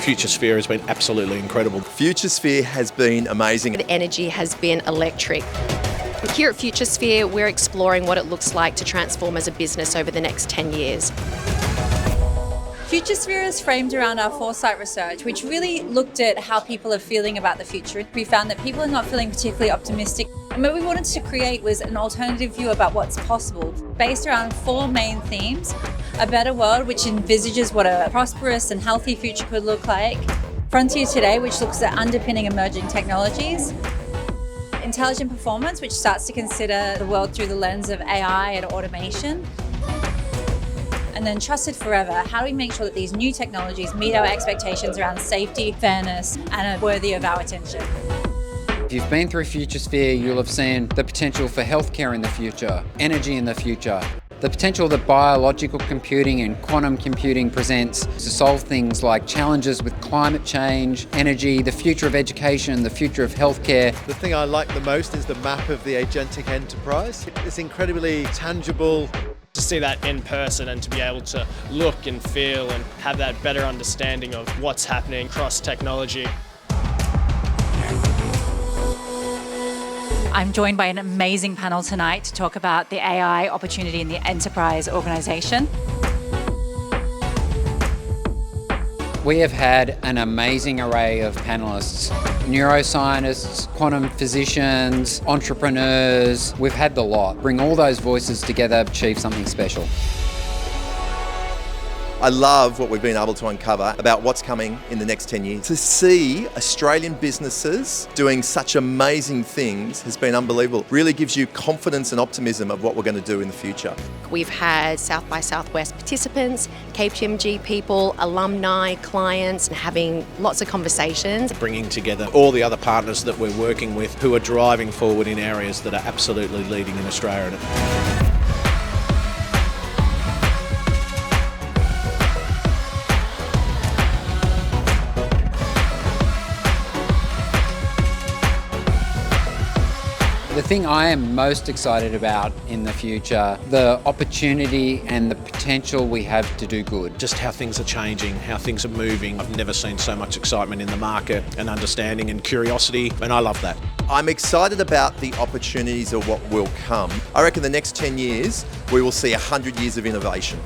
Futuresphere has been absolutely incredible. Futuresphere has been amazing. The energy has been electric. Here at Futuresphere, we're exploring what it looks like to transform as a business over the next 10 years. Futuresphere is framed around our foresight research, which really looked at how people are feeling about the future. We found that people are not feeling particularly optimistic. And what we wanted to create was an alternative view about what's possible, based around 4 main themes: a better world, which envisages what a prosperous and healthy future could look like; Frontier Today, which looks at underpinning emerging technologies; intelligent performance, which starts to consider the world through the lens of AI and automation; and then Trusted Forever. How do we make sure that these new technologies meet our expectations around safety, fairness, and are worthy of our attention? If you've been through Futuresphere, you'll have seen the potential for healthcare in the future, energy in the future, the potential that biological computing and quantum computing presents to solve things like challenges with climate change, energy, the future of education, the future of healthcare. The thing I like the most is the map of the agentic enterprise. It's incredibly tangible. To see that in person and to be able to look and feel and have that better understanding of what's happening across technology. I'm joined by an amazing panel tonight to talk about the AI opportunity in the enterprise organization. We have had an amazing array of panelists: neuroscientists, quantum physicians, entrepreneurs. We've had the lot. Bring all those voices together, achieve something special. I love what we've been able to uncover about what's coming in the next 10 years. To see Australian businesses doing such amazing things has been unbelievable. Really gives you confidence and optimism of what we're going to do in the future. We've had South by Southwest participants, KPMG people, alumni, clients, and having lots of conversations. Bringing together all the other partners that we're working with who are driving forward in areas that are absolutely leading in Australia. The thing I am most excited about in the future, the opportunity and the potential we have to do good. Just how things are changing, how things are moving. I've never seen so much excitement in the market and understanding and curiosity, and I love that. I'm excited about the opportunities of what will come. I reckon the next 10 years, we will see 100 years of innovation.